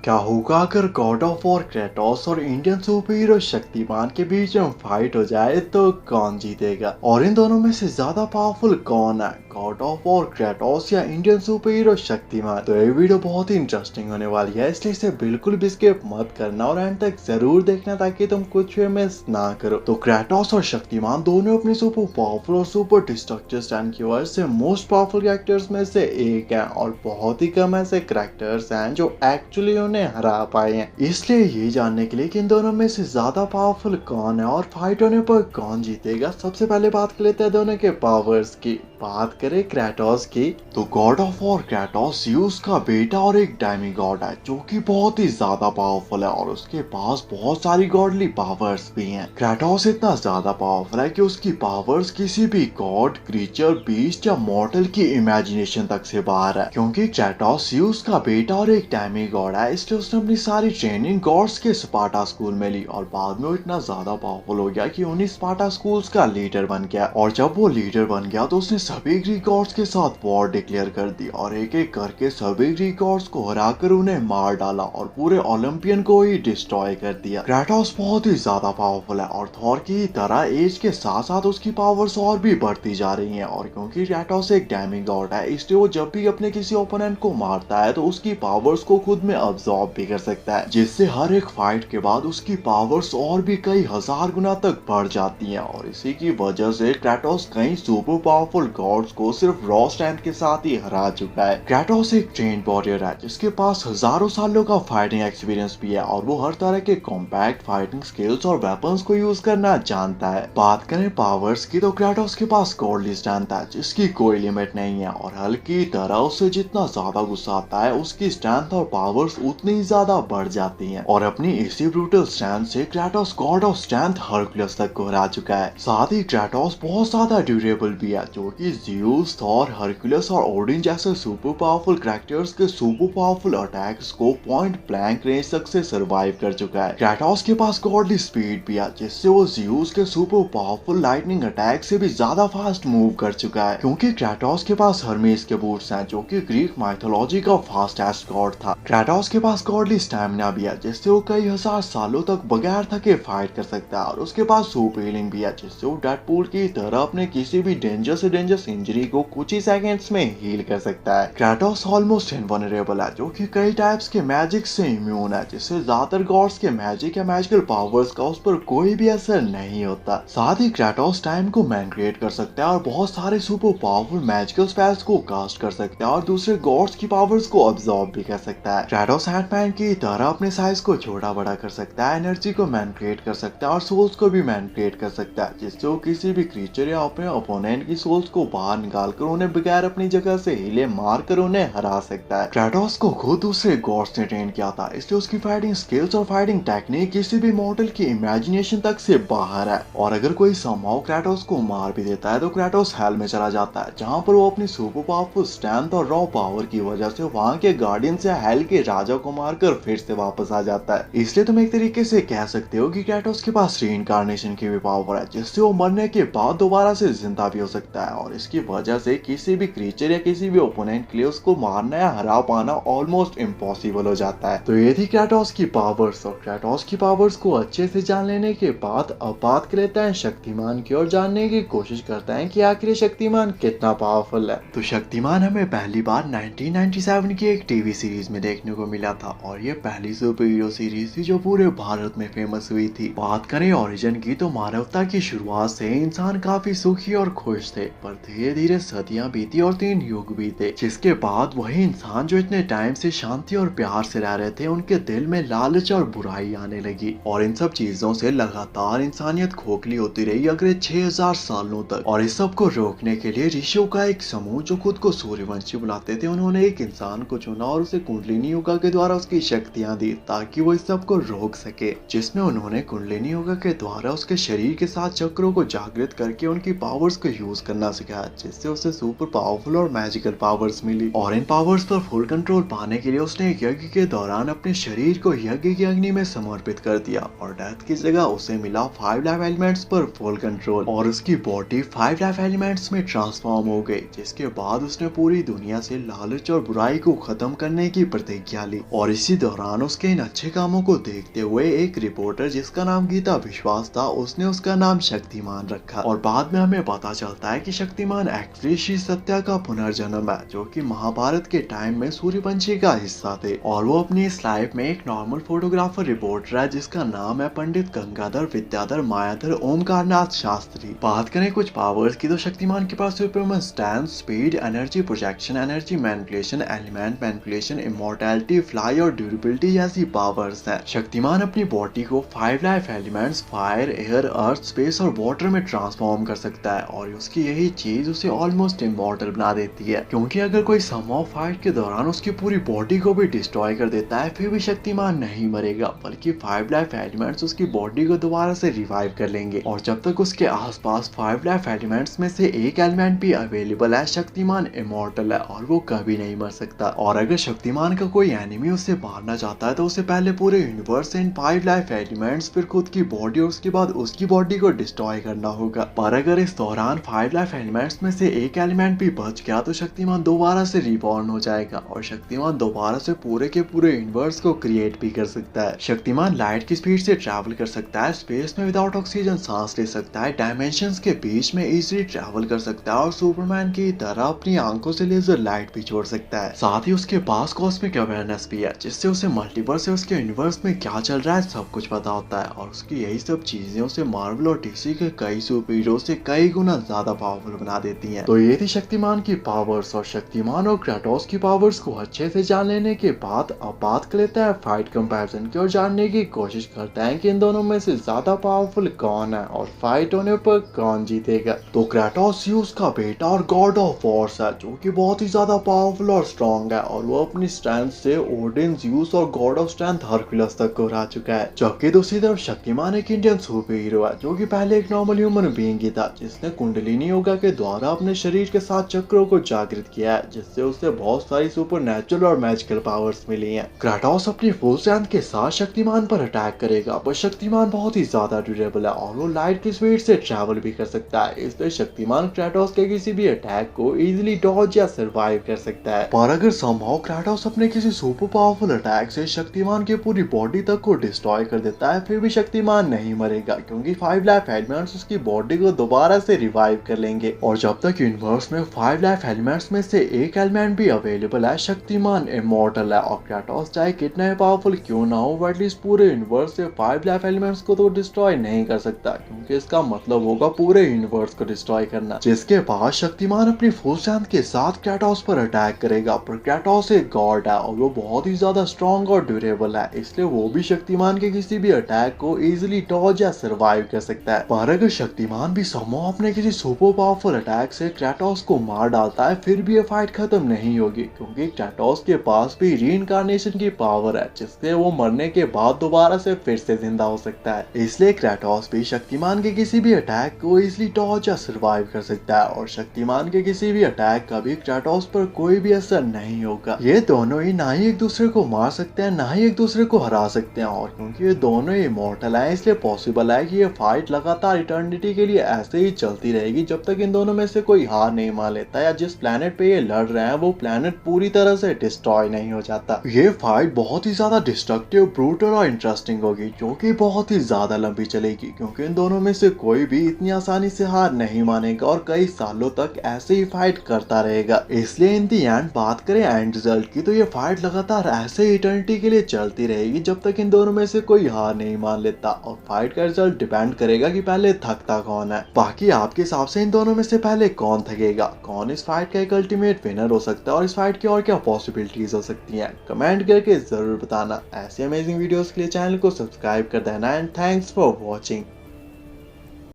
क्या होगा अगर गॉड ऑफ वॉर क्रेटोस और इंडियन सुपर हीरो शक्तिमान के बीच में फाइट हो जाए तो कौन जीतेगा और इन दोनों में से ज्यादा पावरफुल कौन है, गॉड ऑफ वॉर क्रेटोस या इंडियन सुपर हीरो शक्तिमान। तो ये वीडियो बहुत ही इंटरेस्टिंग होने वाली है, इसलिए इसे बिल्कुल भी स्किप मत करना और एंड तक जरूर देखना ताकि तुम कुछ भी मिस ना करो। तो क्रेटोस और शक्तिमान दोनों अपनी सुपर पावरफुल और सुपर डिस्ट्रक्टिव स्टैंड की वजह से मोस्ट पावरफुल कैरेक्टर्स में से एक है और बहुत ही कम ऐसे कैरेक्टर्स हैं जो एक्चुअली उन्हें हरा पाए हैं। इसलिए ये जानने के लिए कि इन दोनों में से ज्यादा पावरफुल कौन है और फाइट होने पर कौन जीतेगा, सबसे पहले बात कर लेते हैं दोनों के पावर्स की। बात करें क्रेटोस की तो God of war Kratos Zeus का बेटा और एक डेमी गॉड है जो कि बहुत ही ज्यादा पावरफुल है और उसके पास बहुत सारी गॉडली पावर्स भी हैं। क्रेटोस इतना ज्यादा पावरफुल है कि उसकी पावर्स किसी भी गॉड, क्रीचर, बीस्ट या मॉर्टल की इमेजिनेशन तक से बाहर है। क्योंकि क्रेटोस ज़्यूस का बेटा और एक डेमी गॉड है, इसलिए उसने अपनी सारी ट्रेनिंग गॉड्स के स्पार्टा स्कूल में ली और बाद में वो इतना ज्यादा पावरफुल हो गया कि उन्हीं स्पार्टा स्कूल्स का लीडर बन गया। और जब वो लीडर बन गया तो उसने सभी ग्रीक गॉड्स के साथ वॉर डिक्लेयर कर दी और एक एक करके सभी ग्रीक गॉड्स को हराकर उन्हें मार डाला और पूरे ओलंपियन को ही डिस्ट्रॉय कर दिया। क्रेटोस बहुत ही ज्यादा पावरफुल है और थॉर की तरह एज के साथ साथ उसकी पावर्स और भी बढ़ती जा रही हैं। और क्योंकि क्रेटोस एक डेमी गॉड है, इसलिए वो जब भी अपने किसी ओपोनेंट को मारता है तो उसकी पावर्स को खुद में अब्सॉर्ब भी कर सकता है, जिससे हर एक फाइट के बाद उसकी पावर्स और भी कई हजार गुना तक बढ़ जाती हैं। और इसी की वजह से क्रेटोस कई सुपर पावरफुल गॉड्स को सिर्फ रॉ स्ट्रेंथ के साथ ही हरा चुका है। क्रेटोस एक ट्रेन वॉरियर है जिसके पास हजारों सालों का फाइटिंग एक्सपीरियंस भी है और वो हर तरह के कॉम्पैक्ट फाइटिंग स्किल्स और वेपन्स को यूज करना जानता है। बात करें पावर्स की तो क्रेटोस के पास गॉडली स्ट्रेंथ है जिसकी कोई लिमिट नहीं है और हल्क की तरह उससे जितना ज्यादा गुस्सा आता है उसकी स्ट्रेंथ और पावर्स उतनी ही ज्यादा बढ़ जाती हैं। और अपनी इसी ब्रूटल स्ट्रेंथ से क्रेटोस गॉड ऑफ स्ट्रेंथ हरक्युलस तक को हरा चुका है। साथ ही क्रेटोस बहुत ज्यादा ड्यूरेबल भी है जो कि ज़्यूस, थॉर, हरक्युलस और ओडिन जैसे सुपर पावरफुल कैरेक्टर्स के सुपर पावरफुल अटैक्स को पॉइंट ब्लैंक रेंज तक से सर्वाइव कर चुका है। क्रेटोस के पास गॉडली स्पीड भी है जिससे वो ज़्यूस के सुपर पावरफुल लाइटनिंग अटैक से भी ज्यादा फास्ट मूव कर चुका है। क्योंकि क्रेटोस के पास हर्मेस के बूट्स हैं जो कि ग्रीक माइथोलॉजी का फास्टेस्ट गॉड था। क्रेटोस के पास गॉडली स्टैमिना भी है जिससे वो कई हजार सालों तक बगैर थके फाइट कर सकता है और उसके पास सुपर हीलिंग भी है जिससे वो डेडपूल की तरह अपने किसी भी डेंजर से डेंजरस इंजरी को कुछ ही सेकंड्स में हील कर सकता है। क्रेटोस ऑलमोस्ट इनवल्नरेबल है जो कि कई टाइप्स के मैजिक से इम्यून है, जिससे ज्यादातर गॉड्स के मैजिक या मैजिकल पावर्स का उस पर कोई भी असर नहीं होता। साथ ही क्रेटोस टाइम को मैनिपुलेट कर सकता है और बहुत सारे सुपर पावरफुल मैजिकल स्पेल्स को कास्ट कर सकता है और दूसरे गॉड्स की पावर्स को अब्सॉर्ब भी कर सकता है। क्रेटोस हैंडमैन की तरह अपने साइज को छोटा बड़ा कर सकता है, एनर्जी को मैनिपुलेट कर सकता है और सोल्स को भी मैनिपुलेट कर सकता है, जिससे वो किसी भी क्रीचर या अपने ओपोनेंट की सोल्स को बाहर निकाल कर उन्हें बगैर अपनी जगह से हिले मार कर उन्हें हरा सकता है। क्रेटोस को खुद दूसरे गॉड्स ने ट्रेन किया था, इसलिए उसकी फाइटिंग स्किल्स और फाइटिंग टेक्निक किसी भी मॉडल की इमेजिनेशन तक से बाहर है। और अगर कोई समहाउ क्रेटोस को मार भी देता है तो क्रेटोस हेल में चला जाता है, जहाँ पर वो अपनी सुपर पावरफुल स्ट्रेंथ और रॉ पावर की वजह से वहाँ के गार्डियंस या हेल के राजा को मारकर फिर से वापस आ जाता है। इसलिए तुम एक तरीके से कह सकते हो कि क्रेटोस के पास रीइंकार्नेशन की भी पावर है, जिससे वो मरने के बाद दोबारा से जिंदा भी हो सकता है और इसकी वजह से किसी भी क्रीचर या किसी भी ओपोनेंट के लिए उसको मारना या हरा पाना ऑलमोस्ट इम्पॉसिबल हो जाता है। तो ये थी क्रेटोस की पावर्स और क्रेटोस की पावर्स को अच्छे से जान लेने के बाद अब बात कर लेते हैं शक्तिमान की और जानने की कोशिश करते हैं कि आखिर शक्तिमान कितना पावरफुल है। तो शक्तिमान हमें पहली बार 1997 की एक टीवी सीरीज में देखने को मिला था और ये पहली सुपर हीरो सीरीज थी जो पूरे भारत में फेमस हुई थी। बात करें ओरिजिन की तो मानवता की शुरुआत से इंसान काफी सुखी और खुश थे, पर धीरे धीरे सदियां बीती और 3 युग बीते, जिसके बाद वही इंसान जो इतने टाइम से शांति और प्यार से रह रहे थे उनके दिल में लालच और बुराई आने लगी और इन सब चीजों से लगातार इंसानियत खोखली होती रही अगले 6000 सालों तक। और इस सब को रोकने के लिए ऋषियों का एक समूह जो खुद को सूर्यवंशी बुलाते थे, उन्होंने एक इंसान को चुना और उसे कुंडलिनी योगा के द्वारा उसकी शक्तियां दी ताकि वो इस सब को रोक सके, जिसमें उन्होंने कुंडलिनी योगा के द्वारा उसके शरीर के साथ चक्रों को जागृत करके उनकी पावर्स को यूज करना सिखाया, जिससे उसे सुपर पावरफुल और मैजिकल पावर्स मिली। और इन पावर्स पर फुल कंट्रोल पाने के लिए उसने एक यज्ञ के दौरान अपने शरीर को यज्ञ की अग्नि में समर्पित कर दिया और डेथ की जगह उसे मिला 5 लाइफ एलिमेंट्स पर फुल कंट्रोल और उसकी बॉडी 5 लाइफ एलिमेंट्स में ट्रांसफॉर्म हो गई, जिसके बाद उसने पूरी दुनिया से लालच और बुराई को खत्म करने की प्रतिज्ञा ली। और इसी दौरान उसके इन अच्छे कामों को देखते हुए एक रिपोर्टर जिसका नाम गीता विश्वास था, उसने उसका नाम शक्तिमान रखा। और बाद में हमें पता चलता है कि शक्तिमान एक्चुअली श्री सत्या का पुनर्जन्म है, जो कि महाभारत के टाइम में सूर्यवंशी का हिस्सा थे। और वो अपनी इस लाइफ में एक नॉर्मल फोटोग्राफर रिपोर्टर है जिसका नाम है पंडित गंगाधर विद्याधर मायाधर ओमकार नाथ शास्त्री। बात करें कुछ पावर्स की तो शक्तिमान के पास superman stand, speed, energy projection, energy manipulation, element manipulation, immortality, fly और ड्यूरेबिलिटी जैसी पावर्स हैं। शक्तिमान अपनी बॉडी को 5 life elements fire, air, earth, space और वाटर में ट्रांसफॉर्म कर सकता है और उसकी यही चीज उसे ऑलमोस्ट इमॉर्टल बना देती है, क्योंकि अगर कोई समहाउ फाइट के दौरान उसकी पूरी बॉडी को भी डिस्ट्रॉय कर देता है फिर भी शक्तिमान नहीं मरेगा, बल्कि 5 लाइफ एलिमेंट्स उसकी बॉडी को दोबारा से रिवाइव कर लेंगे। और जब तक उसके आसपास 5 लाइफ एलिमेंट्स में से एक एलिमेंट भी अवेलेबल है, शक्तिमान इमॉर्टल है और वो कभी नहीं मर सकता। और अगर शक्तिमान का कोई एनिमी उसे मारना चाहता है तो उसे पहले पूरे यूनिवर्स से इन 5 लाइफ एलिमेंट्स, फिर खुद की बॉडी और उसके बाद उसकी बॉडी को डिस्ट्रॉय करना होगा। पर अगर इस दौरान 5 लाइफ एलिमेंट्स में से एक एलिमेंट भी बच गया तो शक्तिमान दोबारा से रिबॉर्न हो जाएगा और शक्तिमान दोबारा से पूरे के पूरे यूनिवर्स को क्रिएट भी कर सकता है। शक्तिमान लाइट की स्पीड से ट्रैवल कर सकता है, स्पेस में विदाउट ऑक्सीजन सांस ले सकता है, डायमेंशंस के बीच में इजीली ट्रैवल कर सकता है और सुपरमैन की तरह अपनी आंखों से लेजर लाइट भी छोड़ सकता है। साथ ही उसके पास कॉस्मिक अवेयरनेस भी है जिससे उसे मल्टीवर्स से उसके यूनिवर्स में क्या चल रहा है सब कुछ पता होता है और उसकी यही सब चीजें उसे मार्वल और डीसी के कई सुपर हीरो से कई गुना ज्यादा पावरफुल बना देती हैं। तो ये थी शक्तिमान की पावर्स। और शक्तिमान और क्रेटोस की पावर्स को अच्छे से जान लेने के बाद अब बात कर लेते हैं फाइट कंपैरिजन की और जानने की कोशिश करते हैं कि इन दोनों में से ज्यादा पावरफुल कौन है और फाइट होने पर कौन जीतेगा। तो क्रेटोस ज़्यूस का बेटा और गॉड ऑफ वॉर्स है जो कि बहुत ही ज्यादा पावरफुल और स्ट्रॉन्ग है और वो अपनी स्ट्रेंथ से ओडिन, ज़्यूस और गॉड ऑफ स्ट्रेंथ हरक्यूलस तक को हरा चुका है। जबकि दूसरी तरफ शक्तिमान एक इंडियन सुपर हीरो है जो कि पहले एक नॉर्मल ह्यूमन बीइंग ही था जिसने कुंडलिनी योगा के द्वारा अपने शरीर के 7 चक्रों को जागृत किया है, जिससे उसे बहुत सारी सुपर नेचुरल और मैजिकल पावर्स मिली हैं। क्रेटोस अपनी फुल स्ट्रेंथ के साथ शक्तिमान पर अटैक करेगा, पर शक्तिमान बहुत ही ज्यादा ड्यूरेबल है और वो लाइट की स्पीड से ट्रैवल भी कर सकता है, इसलिए शक्तिमान क्रेटोस के किसी भी अटैक को इजीली डॉज या सर्वाइव कर सकता है। पर अगर समहाउ क्रेटोस अपने किसी सुपर पावरफुल अटैक से शक्तिमान की पूरी बॉडी तक को डिस्ट्रॉय कर देता है फिर भी शक्तिमान नहीं मरेगा, क्योंकि 5 लाइफ एलिमेंट्स उसकी बॉडी को दोबारा से रिवाइव कर लेंगे। और जब तक यूनिवर्स में 5 लाइफ एलिमेंट्स में से एक एलिमेंट भी अवेलेबल है, शक्तिमान इमॉर्टल है और क्रेटोस चाहे कितना ही पावरफुल क्यों ना हो, एटलीस्ट पूरे यूनिवर्स से 5 लाइफ एलिमेंट्स को तो डिस्ट्रॉय नहीं कर सकता, क्योंकि इसका मतलब होगा पूरे यूनिवर्स को डिस्ट्रॉय करना। जिसके बाद शक्तिमान अपनी फुल स्ट्रेंथ के साथ क्रेटोस पर अटैक करेगा, पर क्रेटोस एक गॉड है और वो बहुत ही ज्यादा स्ट्रॉन्ग और ड्यूरेबल है, इसलिए वो भी शक्तिमान के किसी भी अटैक को इजीली डॉज या सर्वाइव कर सकता है। पर अगर शक्तिमान भी समहाउ अपने किसी सुपर पावरफुल अटैक से क्रेटोस को मार डालता है फिर भी ये फाइट खत्म नहीं होगी, क्योंकि क्रेटोस के पास भी रीइंकार्नेशन की पावर है जिससे वो मरने के बाद दोबारा से फिर से जिंदा हो सकता है। इसलिए क्रेटोस भी शक्तिमान के किसी भी अटैक को इजीली डॉज या सर्वाइव कर सकता है और शक्तिमान के किसी भी अटैक का भी क्रेटोस पर कोई भी असर नहीं होगा। ये दोनों ही ना ही एक दूसरे को मार सकते हैं ना ही एक दूसरे को हरा सकते हैं, और क्योंकि ये दोनों ही इमॉर्टल हैं इसलिए पॉसिबल है कि ये फाइट लगातार इटर्निटी के लिए ऐसे ही चलती रहेगी जब तक इन दोनों में से कोई हार नहीं मान लेता या जिस प्लेनेट पे ये लड़ रहे हैं वो प्लेनेट पूरी तरह से डिस्ट्रॉय नहीं हो जाता। ये फाइट बहुत ही ज्यादा डिस्ट्रक्टिव, ब्रूटल और इंटरेस्टिंग होगी जो कि बहुत ही ज्यादा लंबी चलेगी, क्योंकि इन दोनों में से कोई भी इतनी आसानी से हार नहीं मानेगा और कई सालों तक ऐसे ही फाइट करता रहेगा। इसलिए इन दी एंड बात करें एंड रिजल्ट की तो ये फाइट लगातार ऐसे ही इटर्निटी के लिए चलती रहेगी जब तक इन दोनों में से कोई हार नहीं मान लेता, और फाइट का रिजल्ट डिपेंड करेगा कि पहले थकता कौन है। बाकी आपके हिसाब से इन दोनों में से पहले कौन थकेगा, कौन इस फाइट का एक अल्टीमेट विनर हो सकता है और इस फाइट की और क्या पॉसिबिलिटीज हो सकती हैं, कमेंट करके जरूर बताना। ऐसे अमेजिंग वीडियोस के लिए चैनल को सब्सक्राइब कर देना एंड थैंक्स फॉर वॉचिंग।